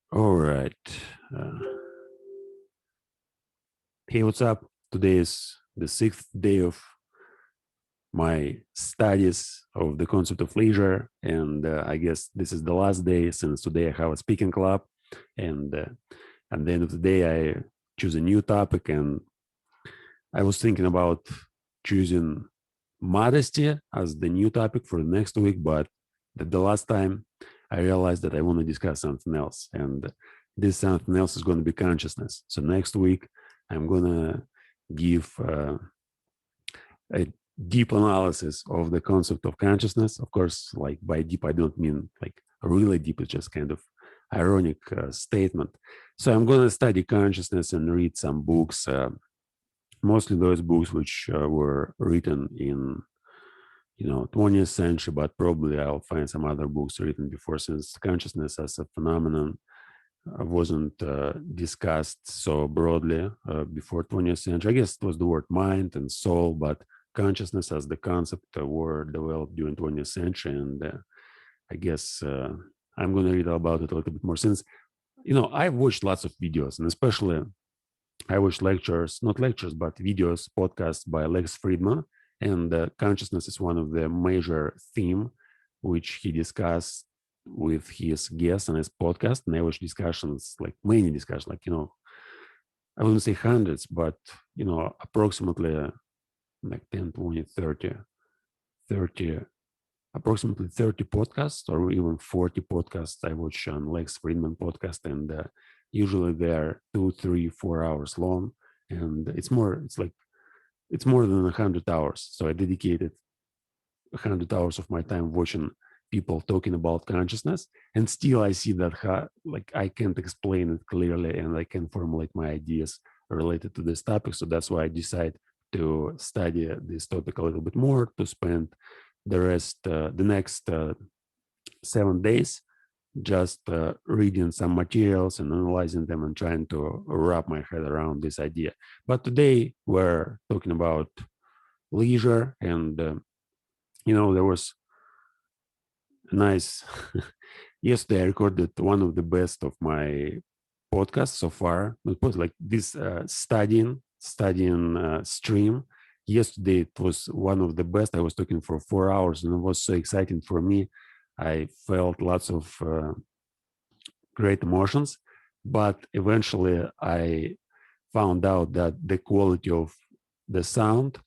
All right. Uh, hey, what's up? Today is the sixth day of my studies of the concept of leisure, and I guess this is the last day since today I have a speaking club, and at the end of the day I choose a new topic, and I was thinking about choosing modesty as the new topic for the next week, but the last time I realized that I want to discuss something else, and this something else is going to be consciousness. So next week I'm going to give a deep analysis of the concept of consciousness. Of course, like by deep, I don't mean like really deep. It's just kind of ironic statement. So I'm going to study consciousness and read some books, mostly those books which were written in 20th century, but probably I'll find some other books written before, since consciousness as a phenomenon wasn't discussed so broadly before 20th century. I guess it was the word mind and soul, but consciousness as the concept were developed during 20th century. And I guess I'm going to read about it a little bit more, since, I've watched lots of videos, and especially I watched lectures, not lectures, but videos, podcasts by Lex Friedman. And consciousness is one of the major theme which he discussed with his guests on his podcast. And I watched discussions, like many discussions, like, I wouldn't say hundreds, but, approximately like 10, 20, 30, approximately 30 podcasts or even 40 podcasts I watch on Lex Friedman podcast. And usually they're 2, 3, 4 hours long. And it's more than 100 hours. So I dedicated 100 hours of my time watching people talking about consciousness, and still I see that like I can't explain it clearly, and I can formulate my ideas related to this topic. So that's why I decided to study this topic a little bit more, to spend the next 7 days just reading some materials and analyzing them and trying to wrap my head around this idea. But today we're talking about leisure, and there was a nice yesterday I recorded one of the best of my podcasts so far. It was like this studying stream. Yesterday it was one of the best. I was talking for 4 hours, and it was so exciting for me. I felt lots of great emotions, but eventually I found out that the quality of the sound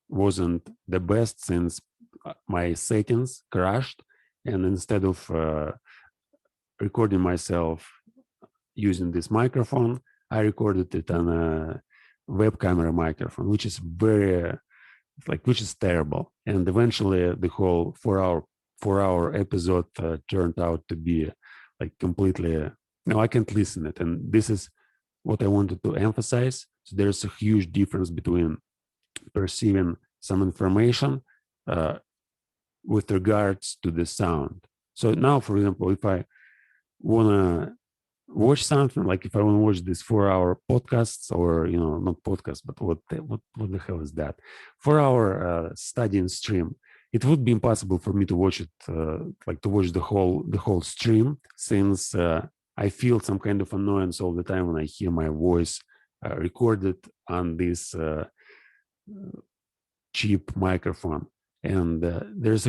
wasn't the best, since my settings crashed, and instead of recording myself using this microphone, I recorded it on a web camera microphone, which is which is terrible. And eventually the whole 4 hour episode turned out to be like completely, no, I can't listen it. And this is what I wanted to emphasize. So there's a huge difference between perceiving some information uh, with regards to the sound. So now, for example, if I want to watch something, like if I want to watch this 4 hour podcasts, or not podcast, but what the hell is that 4 hour studying stream, it would be impossible for me to watch it, like to watch the whole stream, since I feel some kind of annoyance all the time when I hear my voice recorded on this cheap microphone. And there's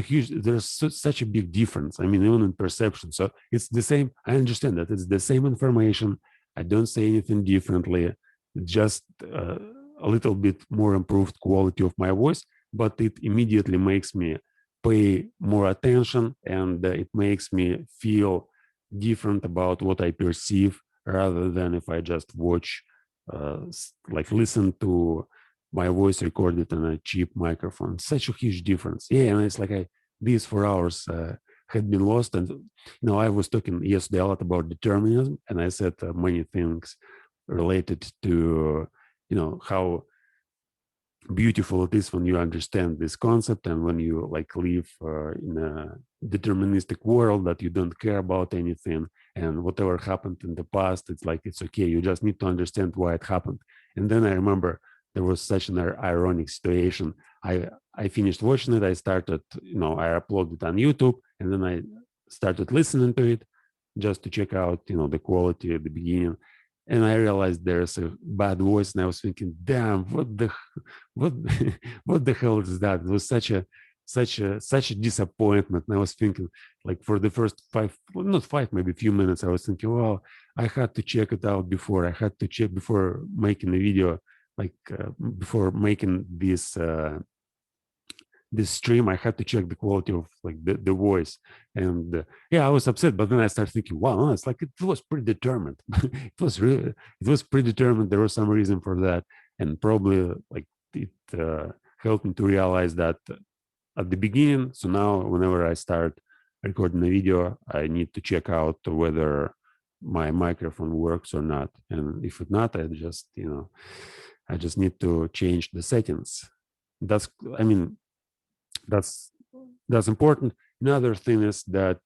such a big difference, I mean, even in perception. So it's the same. I understand that it's the same information. I don't say anything differently, just a little bit more improved quality of my voice, but it immediately makes me pay more attention, and it makes me feel different about what I perceive, rather than if I just watch, like listen to my voice recorded on a cheap microphone. Such a huge difference. Yeah, and it's like these 4 hours had been lost. And I was talking yesterday a lot about determinism, and I said many things related to how beautiful it is when you understand this concept, and when you like live in a deterministic world, that you don't care about anything, and whatever happened in the past, it's like it's okay, you just need to understand why it happened. And then I remember there was such an ironic situation. I finished watching it, I started, I uploaded it on YouTube, and then I started listening to it, just to check out, the quality at the beginning. And I realized there's a bad voice, and I was thinking, damn, what what the hell is that? It was such a disappointment. And I was thinking, like, for the first five, well, not five, maybe a few minutes, I was thinking, well, I had to check it out before. I had to check before making the video, like before making this stream. I had to check the quality of like the voice. And yeah, I was upset, but then I started thinking, wow, no, it's like it was predetermined. It was predetermined. There was some reason for that, and probably like it helped me to realize that at the beginning. So now whenever I start recording a video, I need to check out whether my microphone works or not. And if it's not, I just need to change the settings. That's, I mean, that's that's important. Another thing is that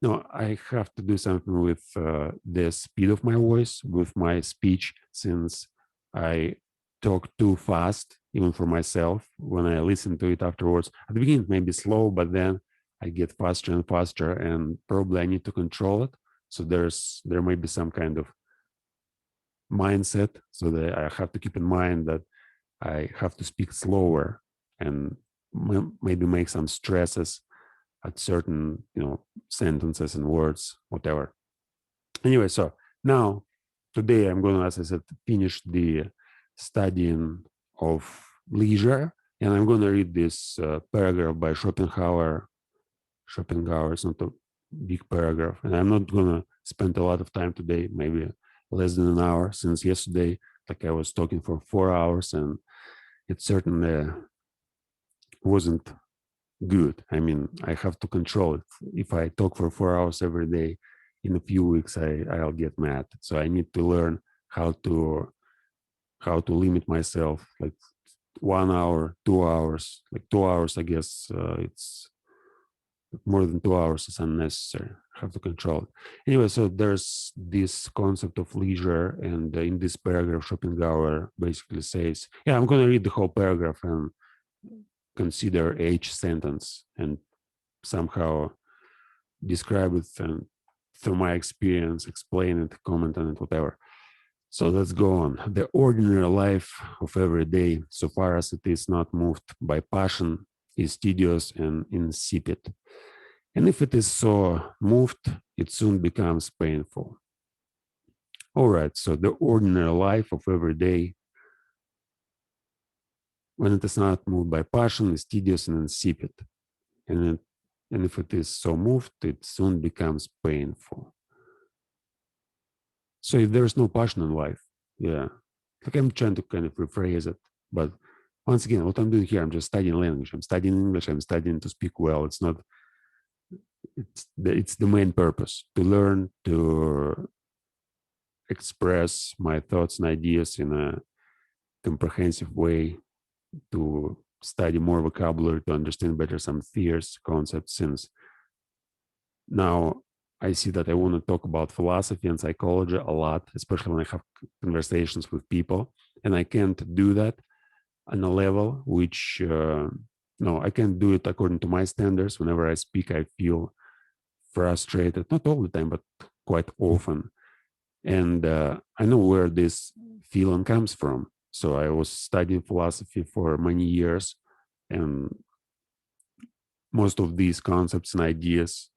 no, I have to do something with the speed of my voice, with my speech, since I talk too fast, even for myself. When I listen to it afterwards, at the beginning it may be slow, but then I get faster and faster, and probably I need to control it. So there may be some kind of mindset, so that I have to keep in mind that I have to speak slower and maybe make some stresses at certain, sentences and words, whatever. Anyway, so now today I'm going to, as I said, finish the studying of leisure, and I'm going to read this paragraph by Schopenhauer. Schopenhauer is not a big paragraph, and I'm not going to spend a lot of time today, maybe less than an hour, since yesterday, like I was talking for 4 hours, and it certainly wasn't good. I mean, I have to control it. If I talk for 4 hours every day, in a few weeks, I'll get mad. So I need to learn how to limit myself, like 1 hour, 2 hours, like 2 hours. I guess it's more than 2 hours is unnecessary. I have to control it. Anyway, so there's this concept of leisure, and in this paragraph, Schopenhauer basically says, yeah, I'm going to read the whole paragraph and consider each sentence and somehow describe it and through my experience, explain it, comment on it, whatever. So let's go on. The ordinary life of every day, so far as it is not moved by passion, is tedious and insipid. And if it is so moved, it soon becomes painful. All right, so the ordinary life of every day, when it is not moved by passion, is tedious and insipid. And if it is so moved, it soon becomes painful. So if there's no passion in life, yeah, like I'm trying to kind of rephrase it, but once again, what I'm doing here, I'm just studying language. I'm studying English. I'm studying to speak well. It's not. It's the main purpose, to learn to express my thoughts and ideas in a comprehensive way, to study more vocabulary, to understand better some theories, concepts. Since now I see that I want to talk about philosophy and psychology a lot, especially when I have conversations with people, and I can't do that on a level which, no, I can't do it according to my standards. Whenever I speak, I feel frustrated, not all the time, but quite often. And I know where this feeling comes from. So I was studying philosophy for many years, and most of these concepts and ideas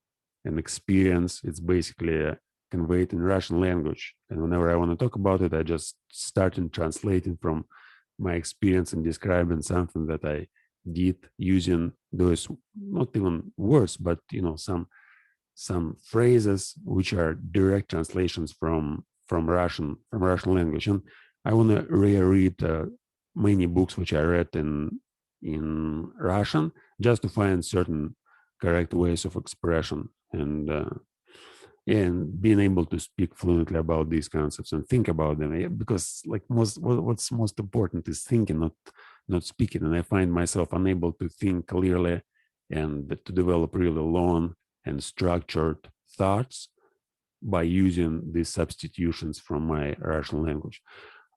and experience, it's basically conveyed in Russian language. And whenever I want to talk about it, I just start translating from my experience and describing something that I did using those, not even words, but some phrases which are direct translations from Russian language. And I want to reread many books which I read in Russian, just to find certain correct ways of expression, and being able to speak fluently about these concepts and think about them. Because like what's most important is thinking, not speaking. And I find myself unable to think clearly and to develop really long and structured thoughts by using these substitutions from my Russian language.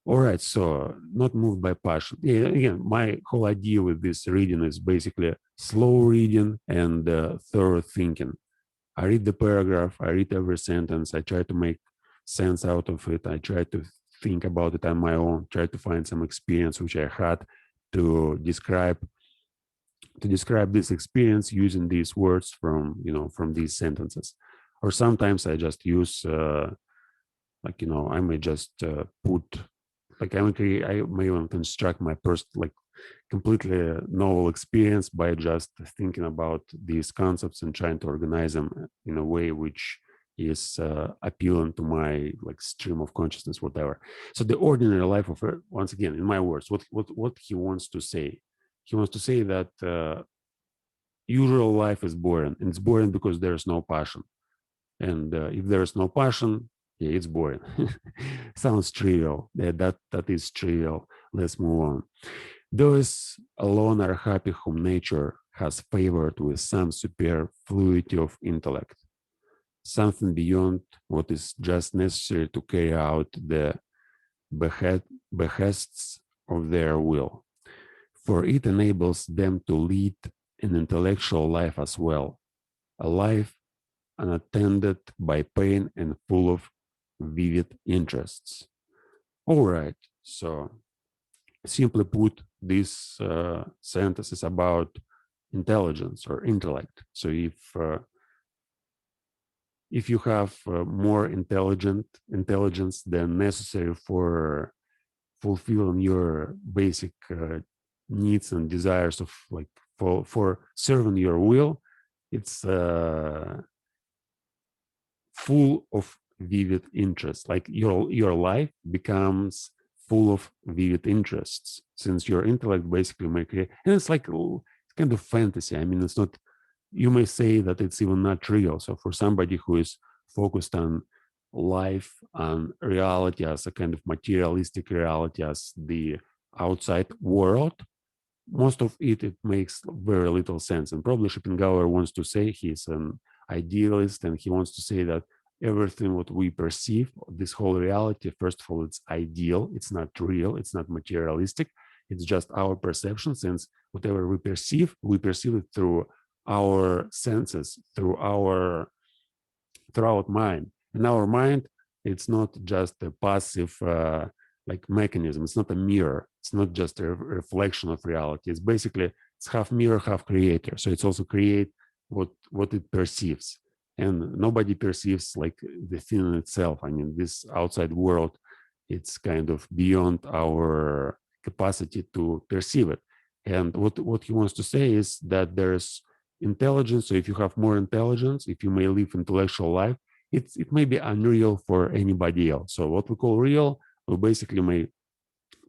All right, so not moved by passion. Yeah, again, my whole idea with this reading is basically slow reading and thorough thinking. I read the paragraph, I read every sentence, I try to make sense out of it, I try to think about it on my own, try to find some experience which I had to describe this experience using these words from these sentences. Or sometimes I just use I may just put I may even construct my first completely novel experience by just thinking about these concepts and trying to organize them in a way which is appealing to my stream of consciousness, whatever. So the ordinary life of once again, in my words, what he wants to say. He wants to say that usual life is boring, and it's boring because there's no passion. And if there's no passion, yeah, it's boring. Sounds trivial. Yeah, that is trivial. Let's move on. Those alone are happy whom nature has favored with some superfluity of intellect, something beyond what is just necessary to carry out the behests of their will. For it enables them to lead an intellectual life as well, a life unattended by pain and full of vivid interests. All right, so simply put, this sentence is about intelligence or intellect. So if you have more intelligence than necessary for fulfilling your basic needs and desires of for serving your will, it's full of vivid interests. Like your life becomes full of vivid interests, since your intellect basically may create, and it's like kind of fantasy. I mean, it's not, you may say that it's even not real. So for somebody who is focused on life and reality as a kind of materialistic reality, as the outside world, most of it makes very little sense. And probably Schopenhauer wants to say he's an idealist, and he wants to say that everything what we perceive, this whole reality, first of all, it's ideal, it's not real, it's not materialistic, it's just our perception, since whatever we perceive it through our senses, through our mind. And our mind, it's not just a passive mechanism. It's not a mirror. It's not just a reflection of reality. It's basically, it's half mirror, half creator. So it's also create what it perceives. And nobody perceives like the thing in itself. I mean, this outside world, it's kind of beyond our capacity to perceive it. And what he wants to say is that there's intelligence. So if you have more intelligence, if you may live intellectual life, it may be unreal for anybody else. So what we call real, we basically may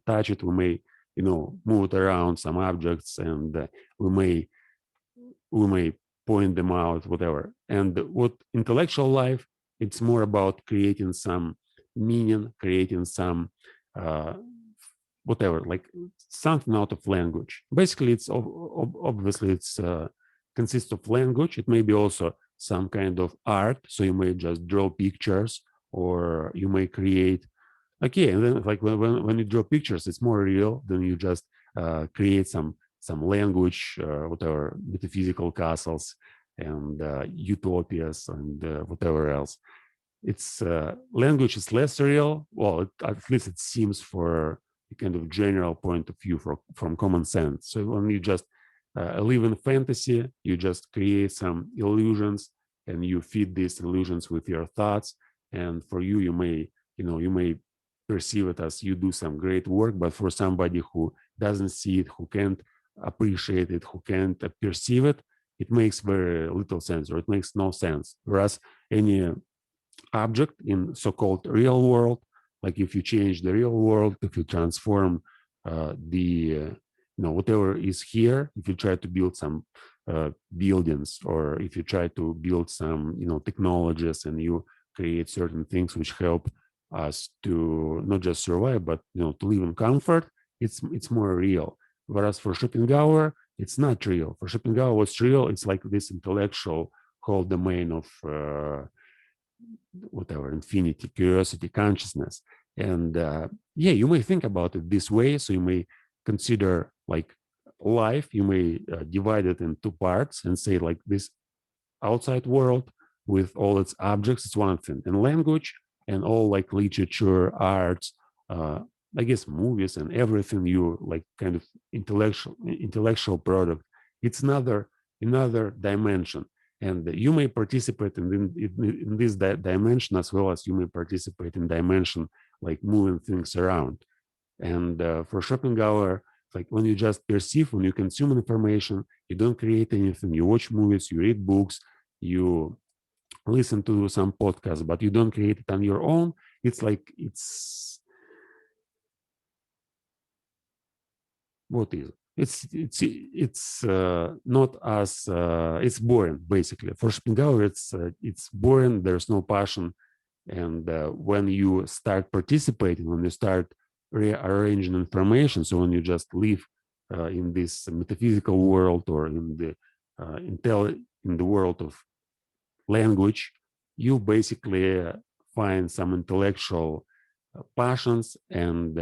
touch it, we may move it around some objects, and we may point them out, whatever. And what intellectual life, it's more about creating some meaning, creating some whatever, like something out of language. Basically, it's obviously it's consists of language. It may be also some kind of art. So you may just draw pictures, or you may create. Okay, and then like when you draw pictures, it's more real than you just create some language, whatever, metaphysical castles and utopias and whatever else. It's language is less real. Well, at least it seems for a kind of general point of view from common sense. So when you just live in fantasy, you just create some illusions, and you feed these illusions with your thoughts. And for you, you may perceive it as you do some great work, but for somebody who doesn't see it, who can't appreciate it, who can't perceive it, it makes very little sense, or it makes no sense. Whereas any object in so-called real world, like if you change the real world, if you transform the whatever is here, if you try to build some buildings, or if you try to build some technologies, and you create certain things which help us to not just survive, but to live in comfort, it's more real. Whereas for Schopenhauer, it's not real. For Schopenhauer, what's real, it's like this intellectual whole domain of whatever, infinity, curiosity, consciousness. And yeah, you may think about it this way. So you may consider like life, you may divide it in two parts and say like this outside world, with all its objects, it's one thing. And language and all like literature, arts, uh, I guess movies and everything you like kind of intellectual product, it's another dimension. And you may participate in this dimension as well as you may participate in dimension like moving things around. And for Schopenhauer, like when you just perceive, when you consume information, you don't create anything. You watch movies, you read books, you listen to some podcasts, but you don't create it on your own. It's like what is it? It's not as it's boring basically. For Schopenhauer, it's boring. There's no passion, and when you start participating, when you start rearranging information, so when you just live in this metaphysical world or in the in the world of language, you basically find some intellectual passions, and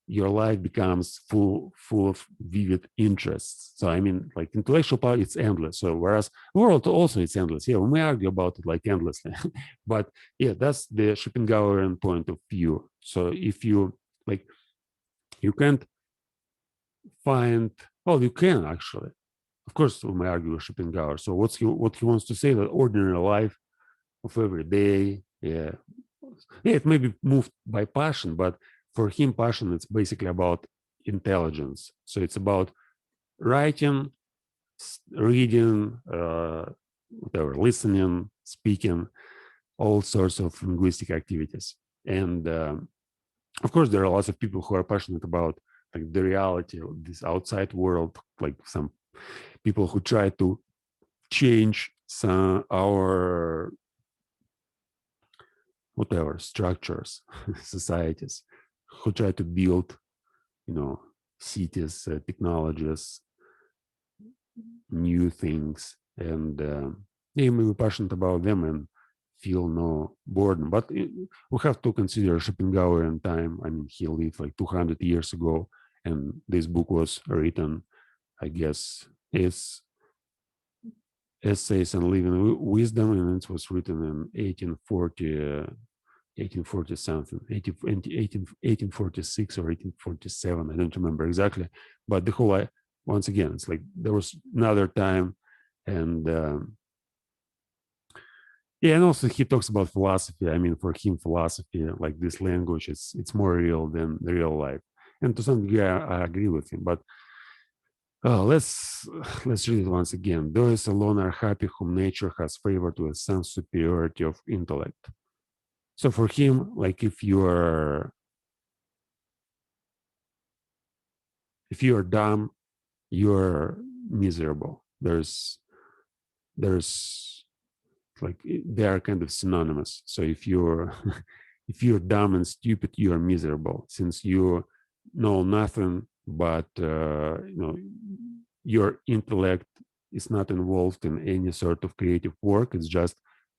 your life becomes full of vivid interests. So I mean, like intellectual power, it's endless. So whereas world also it's endless. Yeah, we may argue about it like endlessly, but yeah, that's the Schopenhauerian point of view. So if you like, you can't find. Well, you can actually. Of course, we may argue with Schopenhauer. So what he wants to say that ordinary life of every day, yeah, yeah, it may be moved by passion, but for him, passion it's basically about intelligence. So it's about writing, reading, whatever, listening, speaking, all sorts of linguistic activities. And of course, there are lots of people who are passionate about like the reality of this outside world, like some people who try to change some our whatever structures, societies, who try to build, you know, cities, technologies, new things, and yeah, you may be passionate about them and feel no boredom. But we have to consider Schopenhauerian time. I mean, he lived like 200 years ago, and this book was written, I guess, is Essays on Living Wisdom, and it was written in 1840, 1840 something, 1846 or 1847. I don't remember exactly. But the whole, once again, it's like there was another time. And yeah, and also he talks about philosophy. I mean, for him, philosophy, like this language, it's more real than the real life. And to some degree, I agree with him. But let's read it once again. Those alone are happy whom nature has favored with some superiority of intellect. So for him, like if you're dumb, you're miserable. There's like they are kind of synonymous. So if you're if you're dumb and stupid, you are miserable since you know nothing but your intellect is not involved in any sort of creative work. It's just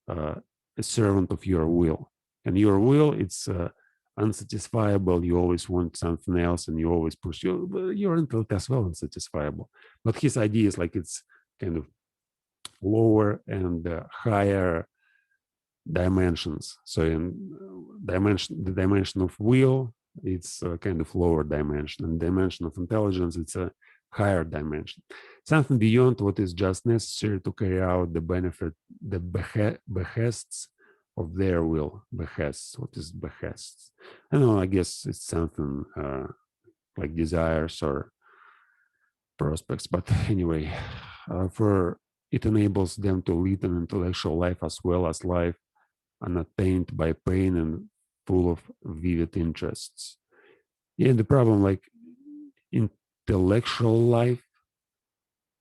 a servant of your will, and your will it's unsatisfiable. You always want something else, and you always push your intellect as well unsatisfiable. But his idea is like it's kind of lower and higher dimensions. So in the dimension of will, it's a kind of lower dimension, and dimension of intelligence, it's a higher dimension. Something beyond what is just necessary to carry out the behests of their will. Behests. What is behests? I don't know. I guess it's something like desires or prospects. But anyway, for it enables them to lead an intellectual life as well as life unattained by pain and full of vivid interests. Yeah, and the problem, like intellectual life,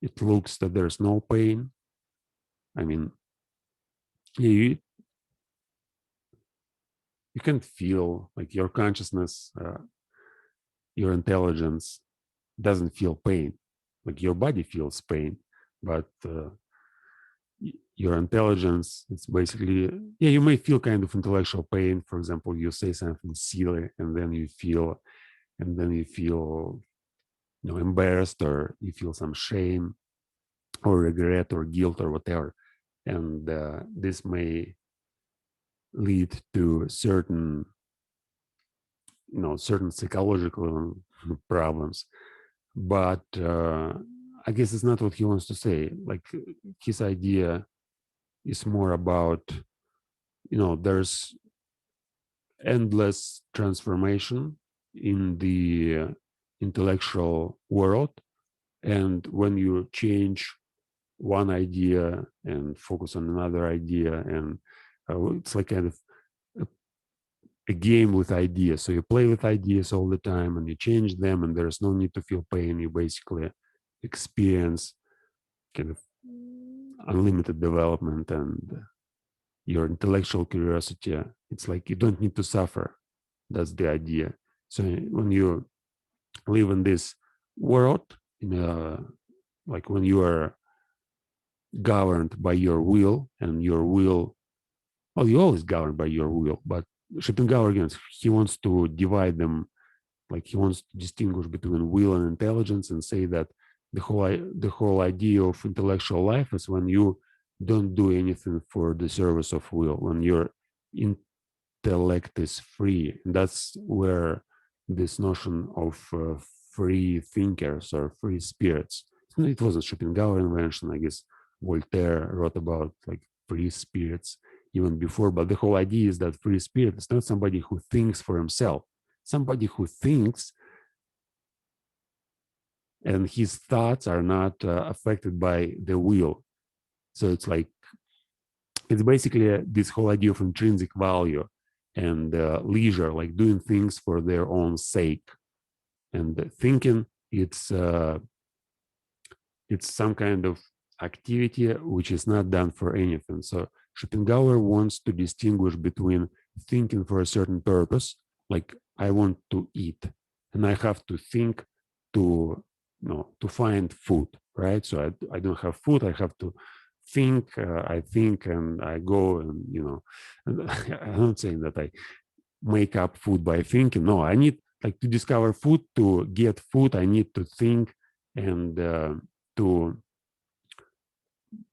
it looks that there's no pain. I mean, you can feel like your consciousness, your intelligence doesn't feel pain. Like your body feels pain, but your intelligence, it's basically, yeah, you may feel kind of intellectual pain. For example, you say something silly and then you feel embarrassed, or you feel some shame or regret or guilt or whatever. and this may lead to certain, certain psychological problems. But I guess it's not what he wants to say. Like, his idea is more about, there's endless transformation in the intellectual world, and when you change one idea and focus on another idea, and it's like kind of a game with ideas. So you play with ideas all the time and you change them, and there's no need to feel pain. You basically experience kind of unlimited development, and your intellectual curiosity. It's like you don't need to suffer. That's the idea. So when you live in this world, like when you are governed by your will, and your will, well, you're always governed by your will, but Schopenhauer, again, he wants to divide them. Like, he wants to distinguish between will and intelligence, and say that the whole idea of intellectual life is when you don't do anything for the service of will, when your intellect is free. And that's where this notion of free thinkers or free spirits, it wasn't Schopenhauer invention. I guess Voltaire wrote about like free spirits even before, but the whole idea is that free spirit is not somebody who thinks for himself. Somebody who thinks, and his thoughts are not affected by the will. So it's like, it's basically this whole idea of intrinsic value and leisure, like doing things for their own sake. And thinking, it's some kind of activity which is not done for anything. So Schopenhauer wants to distinguish between thinking for a certain purpose, like I want to eat, and I have to think to, to find food, right? So I don't have food, I have to think. I think and I go, and and I'm not saying that I make up food by thinking. No, I need, like, to discover food, to get food, I need to think, and to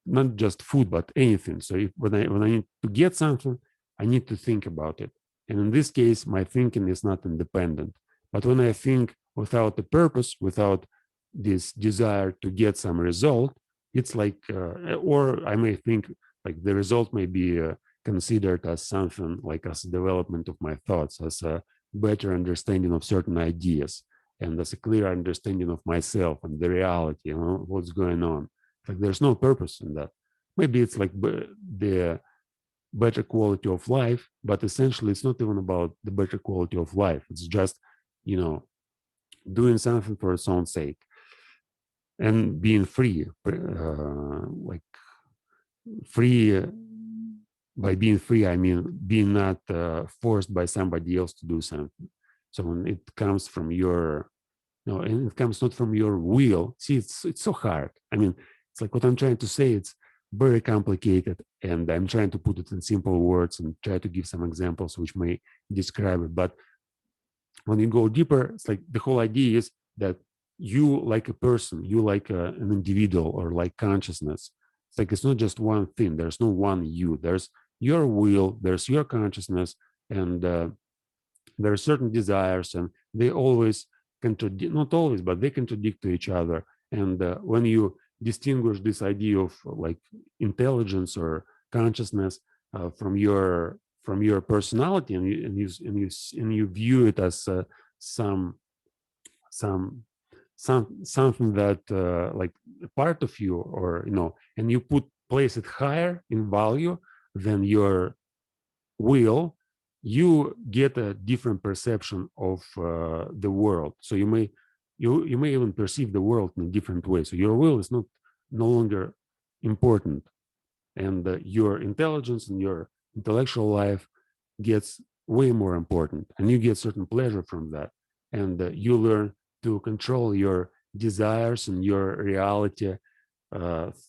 not just food but anything. So when I need to get something, I need to think about it. And in this case, my thinking is not independent. But when I think without a purpose, without this desire to get some result, it's like, or I may think like the result may be considered as something like as a development of my thoughts, as a better understanding of certain ideas, and as a clear understanding of myself and the reality, what's going on. Like, there's no purpose in that. Maybe it's like the better quality of life, but essentially it's not even about the better quality of life. It's just, doing something for its own sake and being free, like free. By being free, I mean being not forced by somebody else to do something. So when it comes from your, and it comes not from your will. See, it's so hard. I mean, it's like what I'm trying to say. It's very complicated, and I'm trying to put it in simple words and try to give some examples which may describe it. But when you go deeper, it's like the whole idea is that you, like a person, you like an individual, or like consciousness. It's like it's not just one thing. There's no one you. There's your will. There's your consciousness, and there are certain desires, and they always contradict, not always, but they contradict to each other. And when you distinguish this idea of like intelligence or consciousness from your personality, and you view it as some some something that like a part of you, or and you place it higher in value than your will, you get a different perception of the world. So you may even perceive the world in a different way. So your will is no longer important, and your intelligence and your intellectual life gets way more important, and you get certain pleasure from that, and you learn to control your desires and your reality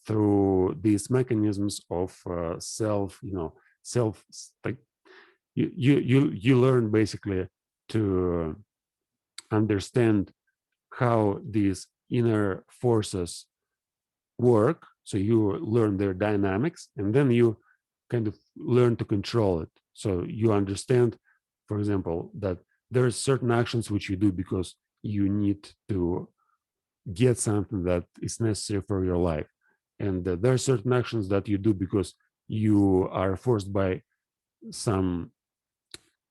through these mechanisms of self, like you learn basically to understand how these inner forces work, So you learn their dynamics, and then you kind of learn to control it. So you understand, for example, that there are certain actions which you do because you need to get something that is necessary for your life. And there are certain actions that you do because you are forced by some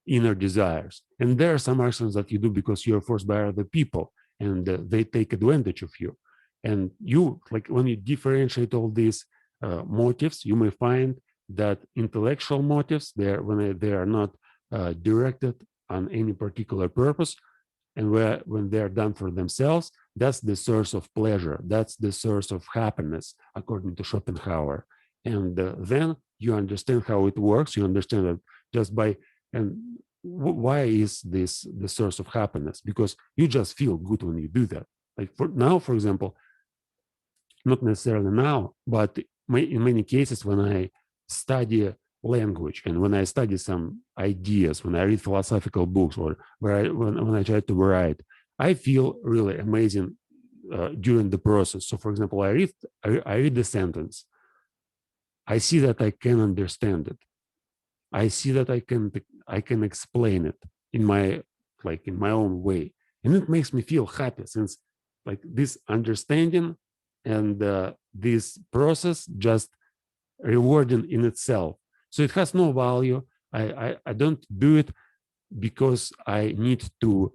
inner desires. And there are some actions that you do because you're forced by other people and they take advantage of you. And you, like when you differentiate all these motives, you may find that intellectual motives, when they are not directed on any particular purpose, and when they are done for themselves, that's the source of pleasure, that's the source of happiness, according to Schopenhauer. And then you understand how it works. You understand that just by, and why is this the source of happiness? Because you just feel good when you do that. Like for now, for example, not necessarily now, but in many cases when I study language and when I study some ideas, when I read philosophical books, or when I try to write, I feel really amazing during the process. So, for example, I read the sentence, I see that I can understand it, I see that I can explain it in my, like in my own way, and it makes me feel happy, since like this understanding and this process just rewarding in itself. So it has no value. I don't do it because I need to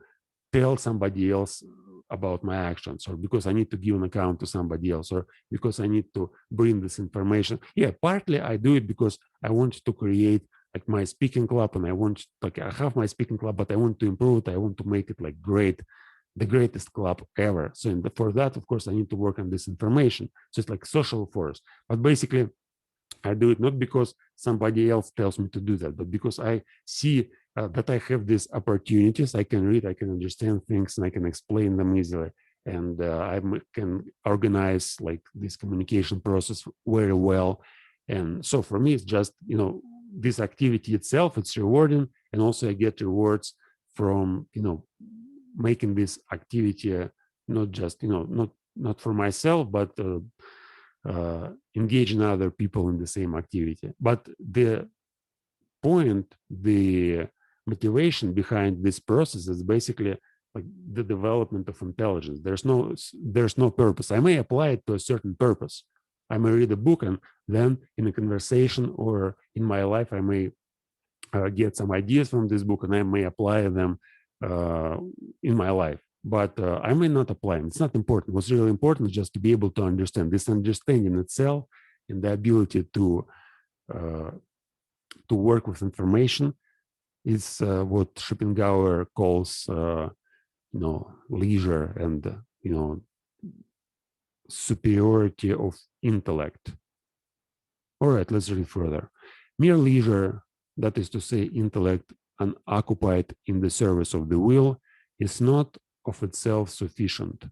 tell somebody else about my actions, or because I need to give an account to somebody else, or because I need to bring this information. Yeah, partly I do it because I want to create like my speaking club, and I want, like, I have my speaking club, but I want to improve it. I want to make it like great, the greatest club ever. So for that, of course, I need to work on this information. So it's like social force. But basically, I do it not because somebody else tells me to do that, but because I see that I have these opportunities. I can read, I can understand things, and I can explain them easily. And I can organize like this communication process very well. And so for me, it's just, this activity itself, it's rewarding. And also I get rewards from, making this activity not just, not for myself, but engaging other people in the same activity. But the point, the motivation behind this process is basically like the development of intelligence. There's no purpose. I may apply it to a certain purpose. I may read a book, and then in a conversation or in my life, I may get some ideas from this book, and I may apply them uh, in my life. But I may not apply them. It's not important. What's really important is just to be able to understand. This understanding itself and the ability uh, to work with information is what Schopenhauer calls, leisure and superiority of intellect. All right, let's read further. Mere leisure, that is to say, intellect unoccupied in the service of the will, is not of itself sufficient.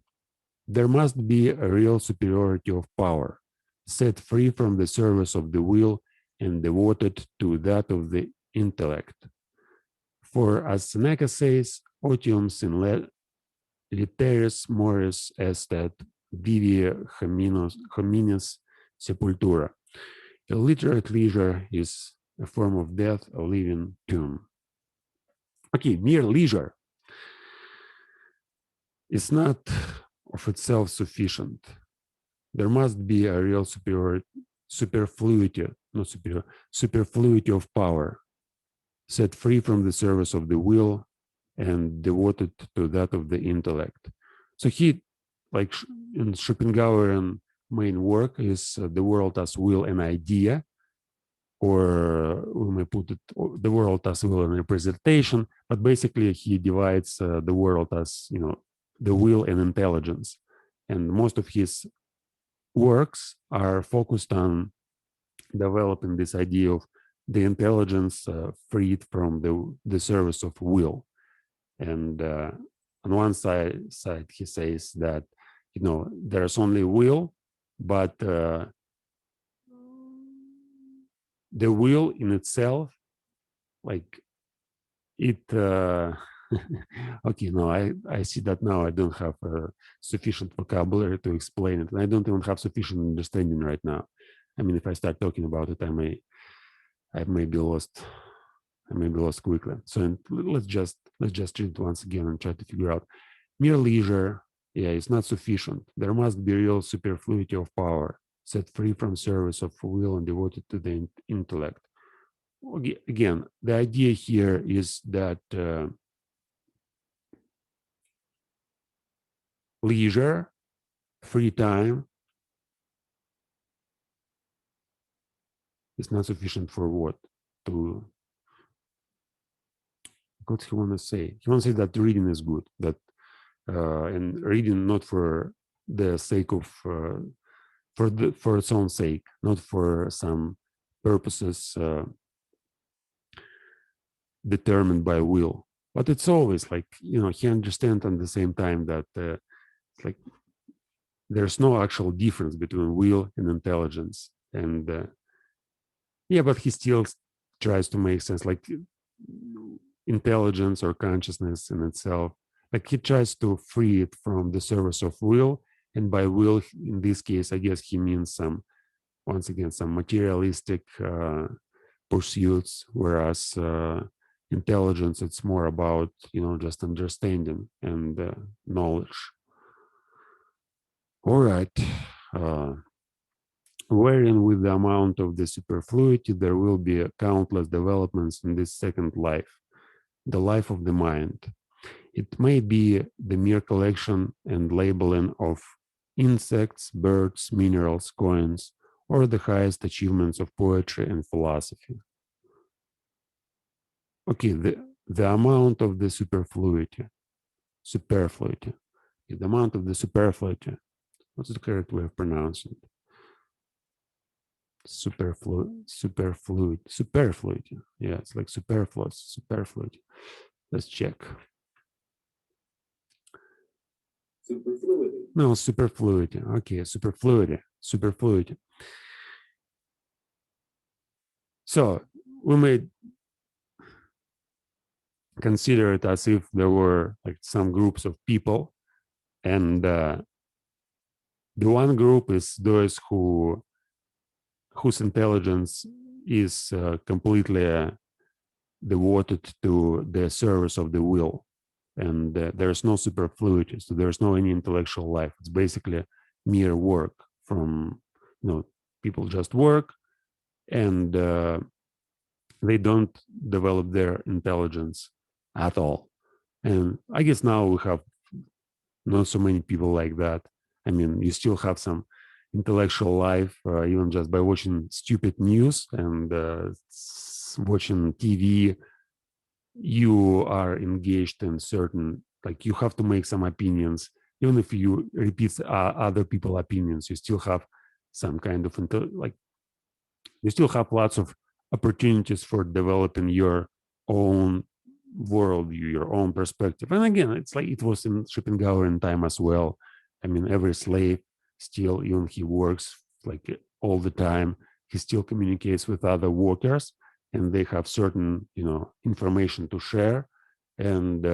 There must be a real superiority of power, set free from the service of the will and devoted to that of the intellect. For as Seneca says, otium sin literis moris estet vivi hominis sepultura. Illiterate leisure is a form of death, a living tomb. Okay, mere leisure is not of itself sufficient. There must be a real superfluity, not superior, superfluity of power, set free from the service of the will and devoted to that of the intellect. So he, like in Schopenhauerian main work, is The World as Will and Idea, or we may put it, the world as will and representation, but basically he divides the world as, the will and intelligence. And most of his works are focused on developing this idea of the intelligence freed from the service of will. And on one side he says that, there's only will, but the will in itself, like it Okay, no, I see that now I don't have sufficient vocabulary to explain it, and I don't even have sufficient understanding right now. I mean, if I start talking about it, I may be lost. I may be lost quickly. So let's just treat it once again and try to figure out mere leisure. Yeah, it's not sufficient. There must be real superfluity of power, set free from service of will and devoted to the intellect. Again, the idea here is that leisure, free time, is not sufficient for what? To what he want to say? He wants to say that reading is good, that and reading not for the sake of for its own sake, not for some purposes determined by will. But it's always like, he understands at the same time that it's like there's no actual difference between will and intelligence. And yeah, but he still tries to make sense, like intelligence or consciousness in itself. Like he tries to free it from the service of will. And by will, in this case, I guess he means once again, some materialistic pursuits, whereas intelligence, it's more about, just understanding and knowledge. All right. Wherein with the amount of the superfluity, there will be countless developments in this second life, the life of the mind. It may be the mere collection and labeling of insects, birds, minerals, coins, or the highest achievements of poetry and philosophy. Okay, the amount of the superfluity, the amount of the superfluity. What's the correct way of pronouncing it? Superfluity. Yeah, it's like superfluity. Let's check. Superfluity. No, superfluity. Okay, superfluity. So we may consider it as if there were like some groups of people, and the one group is those whose intelligence is completely devoted to the service of the will, and there's no superfluity, so there's no any intellectual life. It's basically mere work from people just work, and they don't develop their intelligence at all. And I guess now we have not so many people like that. I mean, you still have some intellectual life, even just by watching stupid news and watching TV. You are engaged in certain, like you have to make some opinions. Even if you repeat other people's opinions, you still have some kind of, like, you still have lots of opportunities for developing your own worldview, your own perspective. And again, it's like it was in Schopenhauerian time as well. I mean, every slave still, even he works like all the time, he still communicates with other workers, and they have certain, information to share. And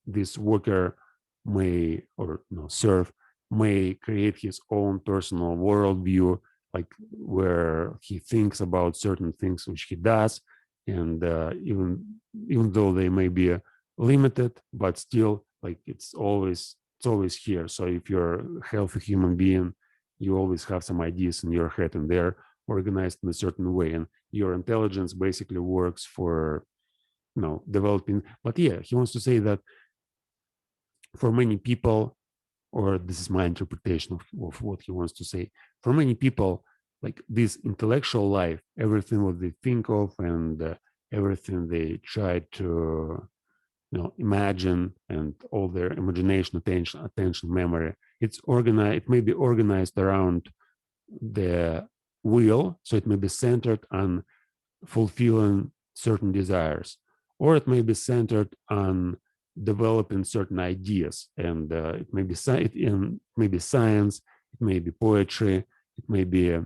this worker may, or serve, may create his own personal worldview, like where he thinks about certain things which he does, and even though they may be limited, but still, like it's always here. So if you're a healthy human being, you always have some ideas in your head, and they're organized in a certain way, and your intelligence basically works for developing. But yeah, he wants to say that for many people, or this is my interpretation of what he wants to say, for many people, like this intellectual life, everything what they think of, and everything they try to imagine, and all their imagination, attention, memory, it's organized. It may be organized around the will, so it may be centered on fulfilling certain desires, or it may be centered on developing certain ideas, and it may be science, it may be poetry, it may be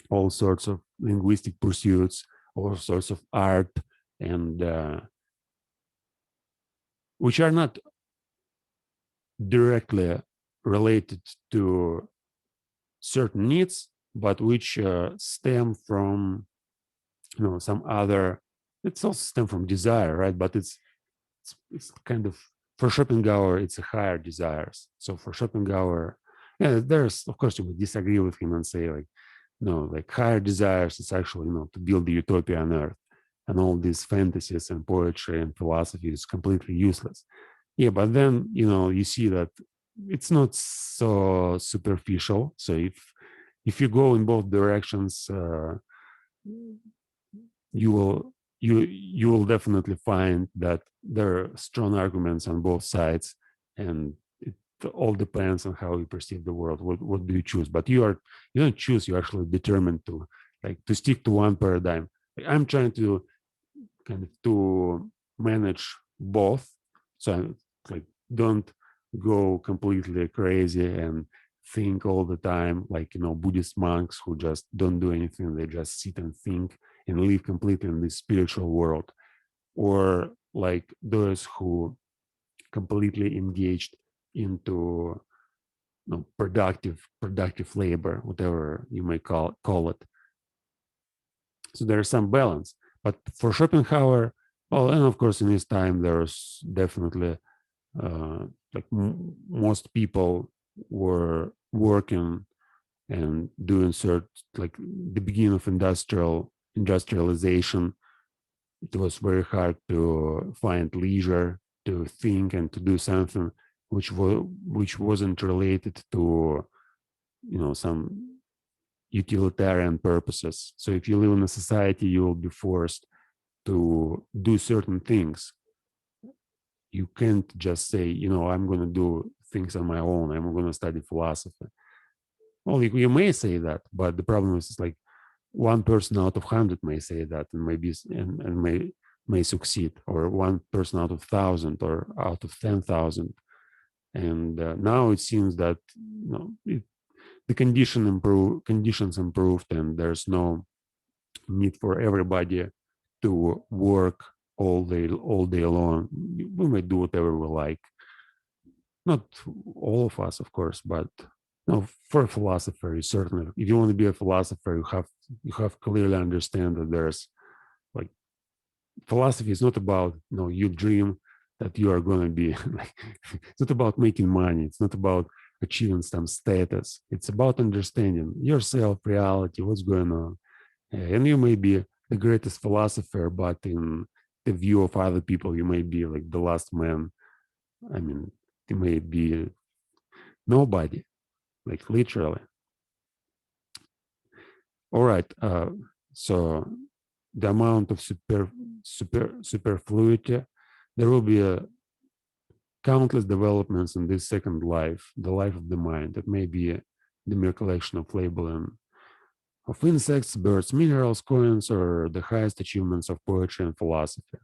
all sorts of linguistic pursuits, all sorts of art, and which are not directly related to certain needs, but which stem from some other. It's also stem from desire, right? But it's kind of, for Schopenhauer, it's a higher desires. So for Schopenhauer, yeah, there's, of course, you would disagree with him and say, like, no, like higher desires is actually, to build the utopia on earth, and all these fantasies and poetry and philosophy is completely useless. Yeah, but then, you see that it's not so superficial. So if you go in both directions, you will you will definitely find that there are strong arguments on both sides, and it all depends on how you perceive the world. What do you choose? But you don't choose. You're actually determined to stick to one paradigm. Like, I'm trying to kind of to manage both, so I like don't go completely crazy and think all the time like Buddhist monks who just don't do anything. They just sit and think and live completely in this spiritual world, or like those who completely engaged into productive labor, whatever you may call it. So there's some balance. But for Schopenhauer, well, and of course in his time there's definitely uh, like most people were working and doing like the beginning of industrialization. It was very hard to find leisure to think and to do something which wasn't related to some utilitarian purposes. So if you live in a society, you will be forced to do certain things. You can't just say, I'm going to do things on my own. I'm going to study philosophy. Well, you may say that, but the problem is like one person out of 100 may say that and maybe and may succeed, or one person out of 1,000 or out of 10,000. And now it seems that the conditions improved, and there's no need for everybody to work all day long. We may do whatever we like. Not all of us, of course, but for a philosopher, you certainly, if you want to be a philosopher, you have clearly understand that there's like philosophy is not about you dream that you are going to be like, it's not about making money. It's not about achieving some status. It's about understanding yourself, reality, what's going on. And you may be the greatest philosopher, but in the view of other people, you may be like the last man. I mean, you may be nobody, like literally. All right. So the amount of superfluity, there will be countless developments in this second life, the life of the mind. That may be the mere collection of labeling of insects, birds, minerals, coins, or the highest achievements of poetry and philosophy.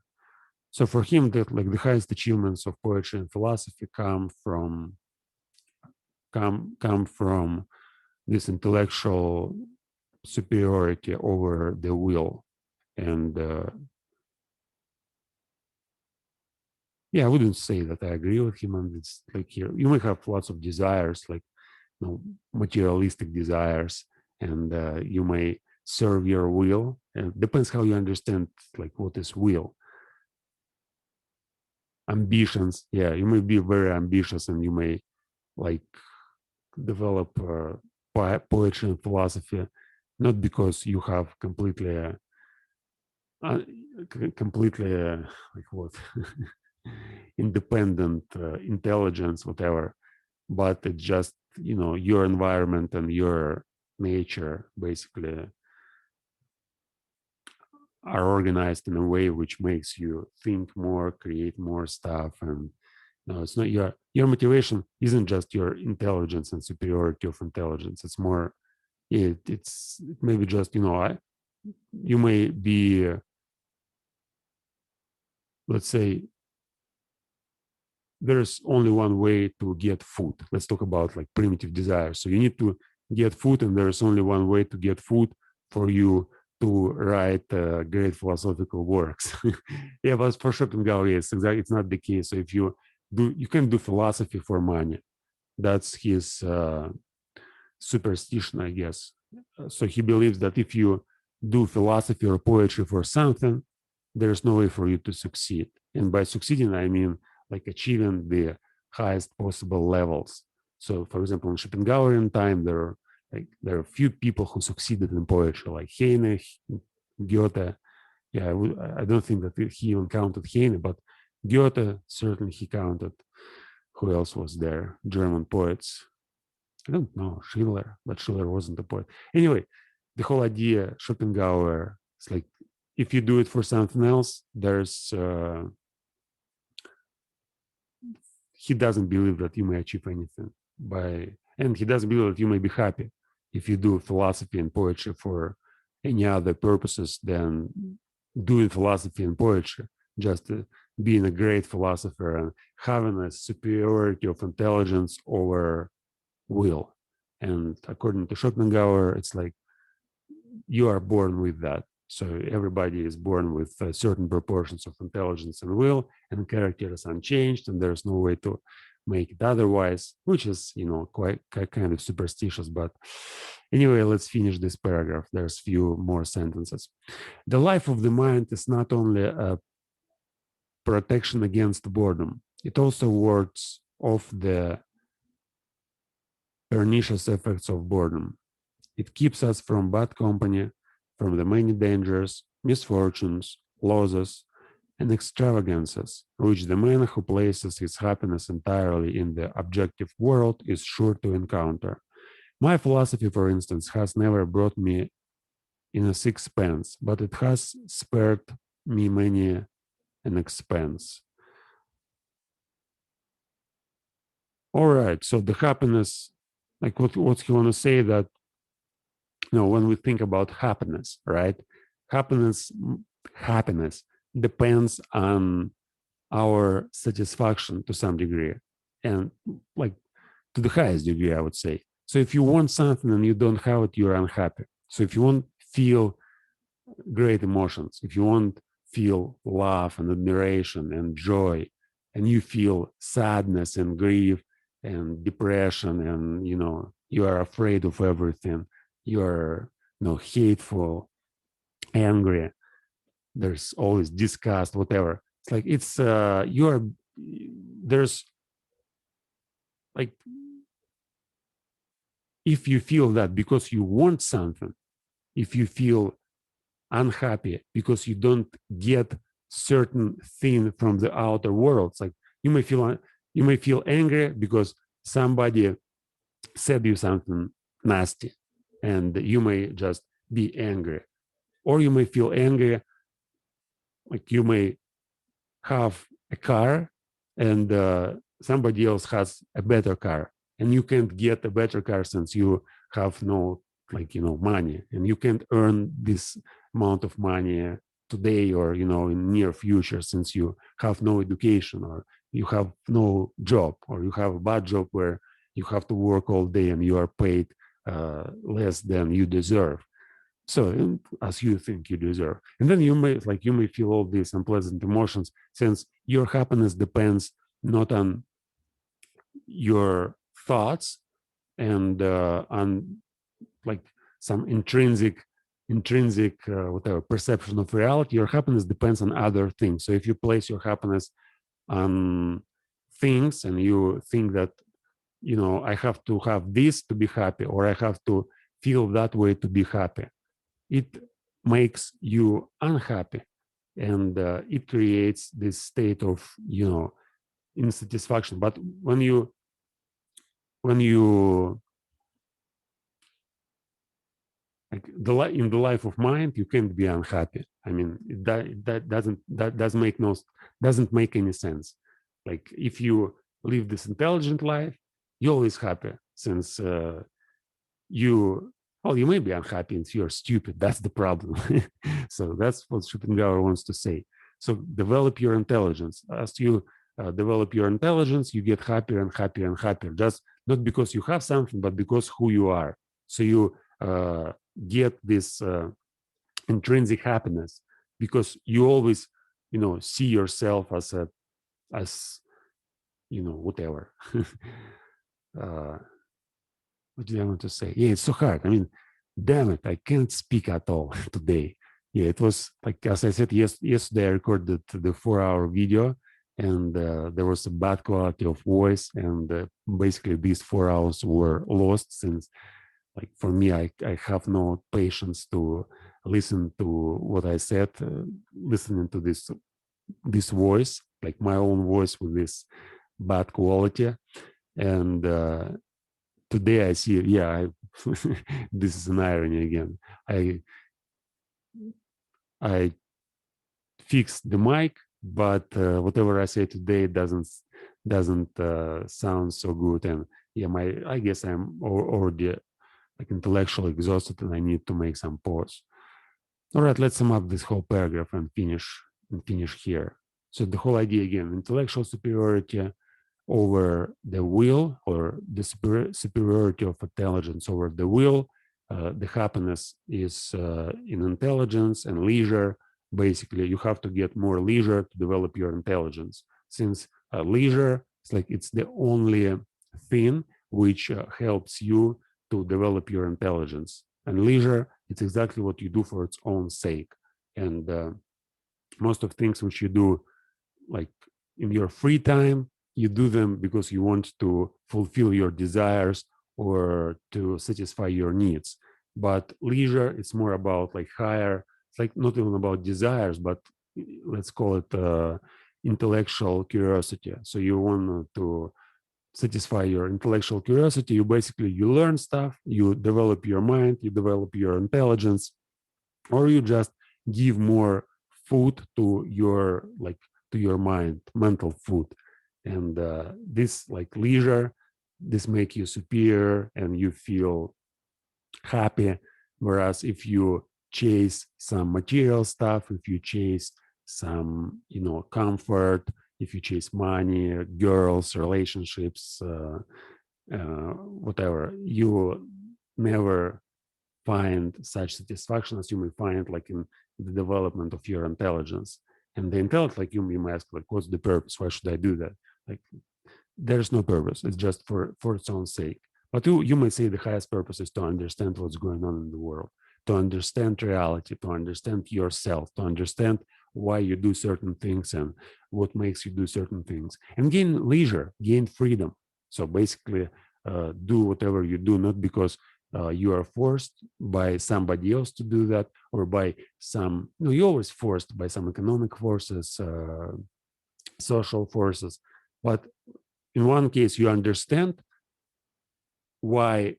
So for him, that like the highest achievements of poetry and philosophy come from this intellectual superiority over the will. And yeah, I wouldn't say that I agree with him on this. Like here, you may have lots of desires, like materialistic desires, and you may serve your will. And it depends how you understand like what is will. Ambitions, yeah, you may be very ambitious, and you may like develop poetry and philosophy, not because you have uh, completely like what independent intelligence, whatever, but it's just your environment and your nature basically are organized in a way which makes you think more, create more stuff. And it's not your motivation isn't just your intelligence and superiority of intelligence. It's more it's maybe just you may be let's say there's only one way to get food. Let's talk about like primitive desires. So you need to get food, and there's only one way to get food for you to write great philosophical works. Yeah, but for Schopenhauer, yes, exactly, it's not the case. So if you can do philosophy for money. That's his superstition, I guess. So he believes that if you do philosophy or poetry for something, there's no way for you to succeed. And by succeeding, I mean like achieving the highest possible levels. So, for example, in Schopenhauerian time, there are few people who succeeded in poetry, like Heine, Goethe. Yeah, I don't think that he even counted Heine, but Goethe certainly he counted. Who else was there? German poets. I don't know, Schiller, but Schiller wasn't a poet. Anyway, the whole idea, Schopenhauer, it's like if you do it for something else, he doesn't believe that you may achieve anything and he doesn't believe that you may be happy if you do philosophy and poetry for any other purposes than doing philosophy and poetry, just being a great philosopher and having a superiority of intelligence over will. And according to Schopenhauer, it's like you are born with that. So everybody is born with certain proportions of intelligence and will, and character is unchanged, and there's no way to make it otherwise, which is, quite kind of superstitious. But anyway, let's finish this paragraph. There's few more sentences. The life of the mind is not only a protection against boredom, it also wards off the pernicious effects of boredom. It keeps us from bad company, from the many dangers, misfortunes, losses, and extravagances, which the man who places his happiness entirely in the objective world is sure to encounter. My philosophy, for instance, has never brought me in a sixpence, but it has spared me many an expense. All right, so the happiness, like what he want to say that when we think about happiness, right? Happiness, happiness depends on our satisfaction to some degree, and like to the highest degree, I would say. So if you want something and you don't have it, you're unhappy. So if you want feel great emotions, if you want feel love and admiration and joy, and you feel sadness and grief and depression, and you are afraid of everything, you are hateful, angry, there's always disgust, whatever. It's like there's like if you feel that because you want something, if you feel unhappy because you don't get certain thing from the outer world, it's like you may feel angry because somebody said you something nasty, and you may just be angry, or you may feel angry like you may have a car and somebody else has a better car, and you can't get a better car since you have no money, and you can't earn this amount of money today or in near future, since you have no education, or you have no job, or you have a bad job where you have to work all day and you are paid less than you deserve, so as you think you deserve. And then you may feel all these unpleasant emotions, since your happiness depends not on your thoughts and on like some intrinsic whatever perception of reality. Your happiness depends on other things. So if you place your happiness on things and you think that I have to have this to be happy, or I have to feel that way to be happy, it makes you unhappy, and it creates this state of insatisfaction. But when you like in the life of mind, you can't be unhappy. I mean, that doesn't make any sense. Like if you live this intelligent life, you're always happy, since you may be unhappy and you're stupid. That's the problem. So that's what Schopenhauer wants to say. So develop your intelligence. As you develop your intelligence, you get happier and happier and happier, just not because you have something, but because who you are. So you get this intrinsic happiness, because you always, see yourself as whatever. uh, what do I want to say? Yeah, it's so hard. I mean, damn it, I can't speak at all today. Yeah, it was like, as I said, yesterday I recorded the 4-hour video, and there was a bad quality of voice, and basically these 4 hours were lost, since, like, for me, I have no patience to listen to what I said, listening to this voice, like my own voice with this bad quality. And today I see, yeah, this is an irony again. I I fixed the mic, but whatever I say today doesn't sound so good. And yeah, I guess I'm already like intellectually exhausted, and I need to make some pause. All right, let's sum up this whole paragraph and finish here. So the whole idea again: intellectual superiority over the will, or the superiority of intelligence over the will. The happiness is in intelligence and leisure. Basically, you have to get more leisure to develop your intelligence, since leisure is like it's the only thing which helps you to develop your intelligence. And leisure, it's exactly what you do for its own sake. And most of things which you do, like in your free time, you do them because you want to fulfill your desires or to satisfy your needs. But leisure, it's more about like higher, it's like not even about desires, but let's call it intellectual curiosity. So you want to satisfy your intellectual curiosity. You learn stuff, you develop your mind, you develop your intelligence, or you just give more food to your, like, to your mind, mental food. And this, like, leisure, this make you superior and you feel happy. Whereas if you chase some material stuff, if you chase some, comfort, if you chase money, girls, relationships, whatever, you never find such satisfaction as you may find, like, in the development of your intelligence. And the intellect, like, you may ask, like, what's the purpose? Why should I do that? Like, there's no purpose. It's just for its own sake. But you may say the highest purpose is to understand what's going on in the world, to understand reality, to understand yourself, to understand why you do certain things and what makes you do certain things, and gain leisure, gain freedom. So basically, do whatever you do, not because you are forced by somebody else to do that, or by some, you're always forced by some economic forces, social forces. But in one case, you understand why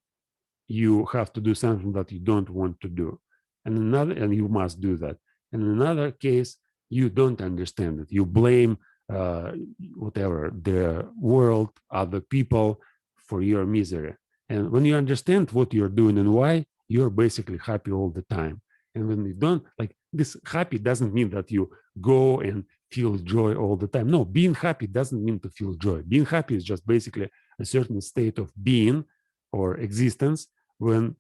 you have to do something that you don't want to do, and you must do that. And in another case, you don't understand it. You blame uh, whatever, the world, other people, for your misery. And when you understand what you're doing and why, you're basically happy all the time. And when you don't, like, this happy doesn't mean that you go and feel joy all the time. No, being happy doesn't mean to feel joy. Being happy is just basically a certain state of being or existence when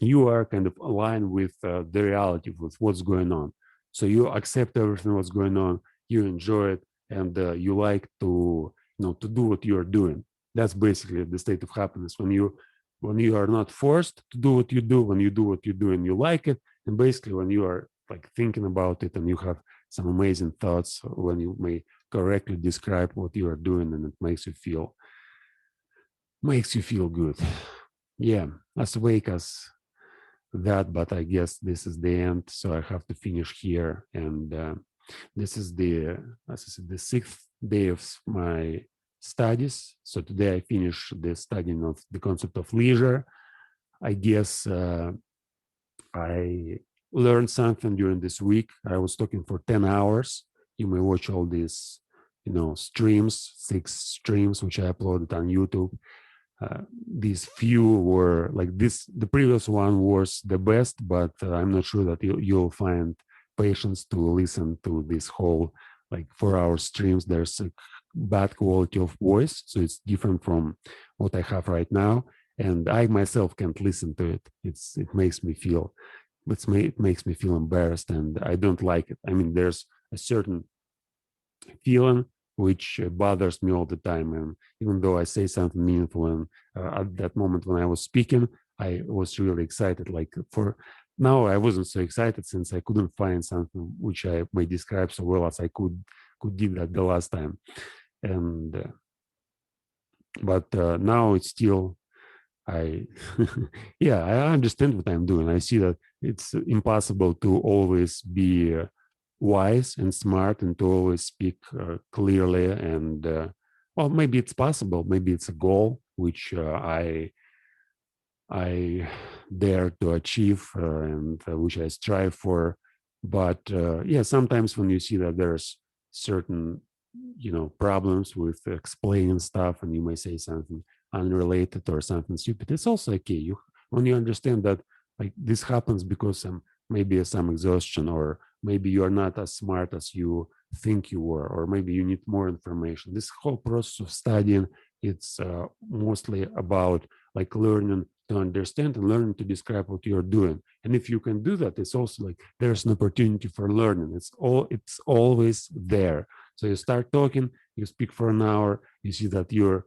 you are kind of aligned with the reality, with what's going on. So you accept everything what's going on, you enjoy it, and you like to, to do what you're doing. That's basically the state of happiness, when you are not forced to do what you do, when you do what you do and you like it, and basically when you are like thinking about it and you have some amazing thoughts, when you may correctly describe what you are doing and it makes you feel good. Yeah, as awake as that, but I guess this is the end, so I have to finish here. And this is the, as I said, the 6th day of my studies. So today I finished the studying of the concept of leisure. I guess I learned something during this week. I was talking for 10 hours. You may watch all these, streams, 6 streams, which I uploaded on YouTube. These few were like this. The previous one was the best, but I'm not sure that you'll find patience to listen to this whole like 4-hour streams. There's a bad quality of voice, so it's different from what I have right now, and I myself can't listen to it. It makes me feel it makes me feel embarrassed, and I don't like it. I mean, there's a certain feeling which bothers me all the time. And even though I say something meaningful, and at that moment when I was speaking, I was really excited. Like for now, I wasn't so excited since I couldn't find something which I may describe so well as I could did that the last time. And but now it's still I yeah, I understand what I'm doing. I see that it's impossible to always be wise and smart and to always speak clearly. And well, maybe it's possible. Maybe it's a goal which I dare to achieve and which I strive for. But yeah, sometimes when you see that there's certain, problems with explaining stuff, and you may say something unrelated or something stupid, it's also okay. When you understand that like this happens because maybe some exhaustion, or maybe you're not as smart as you think you were, or maybe you need more information. This whole process of studying, it's mostly about like learning to understand and learning to describe what you're doing. And if you can do that, it's also like there's an opportunity for learning. It's always there. So you start talking, you speak for an hour, you see that you're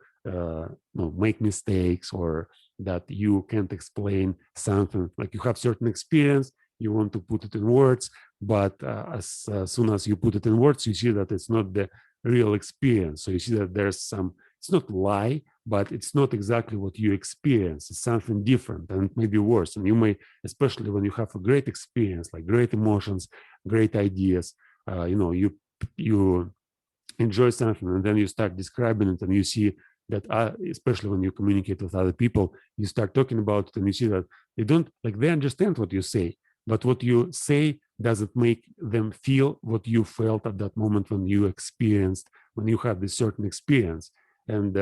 make mistakes, or that you can't explain something, like you have certain experience, you want to put it in words, but as soon as you put it in words, you see that it's not the real experience. So you see that there's some, it's not lie, but it's not exactly what you experience. It's something different, and it may be worse. And you may, especially when you have a great experience, like great emotions, great ideas, you enjoy something, and then you start describing it, and you see that especially when you communicate with other people, you start talking about it, and you see that they understand what you say, but what you say doesn't make them feel what you felt at that moment when you had this certain experience. And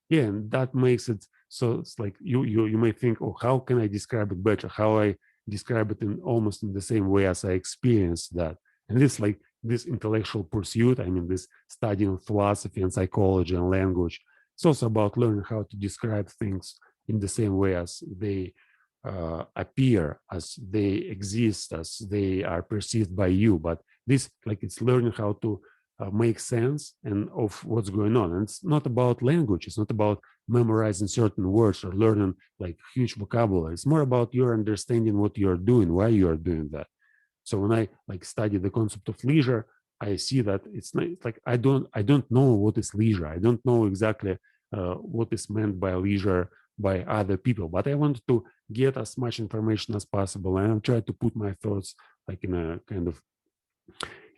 yeah, and that makes it so it's like you may think, oh, how can I describe it better, how I describe it in almost in the same way as I experienced that. And it's like this intellectual pursuit, I mean, this studying philosophy and psychology and language, it's also about learning how to describe things in the same way as they appear, as they exist, as they are perceived by you. But this, like, it's learning how to make sense and of what's going on. And it's not about language. It's not about memorizing certain words or learning like huge vocabulary. It's more about your understanding what you're doing, why you're doing that. So when I like study the concept of leisure, I see that it's not it's like I don't know what is leisure. I don't know exactly what is meant by leisure by other people, but I want to get as much information as possible, and I'm trying to put my thoughts like in a kind of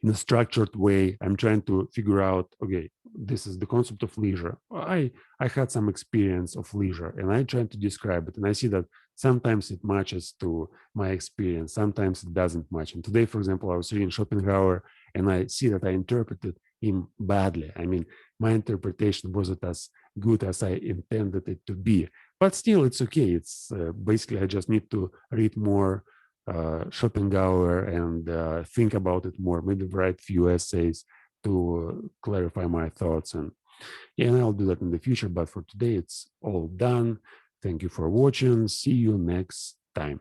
in a structured way. I'm trying to figure out, okay, this is the concept of leisure. I had some experience of leisure, and I try to describe it, and I see that sometimes it matches to my experience, sometimes it doesn't match. And today, for example, I was reading Schopenhauer, and I see that I interpreted him badly. I mean, my interpretation wasn't as good as I intended it to be, but still, it's okay. It's basically I just need to read more Schopenhauer and think about it more, maybe write few essays to clarify my thoughts. And yeah, and I'll do that in the future. But for today, it's all done. Thank you for watching. See you next time.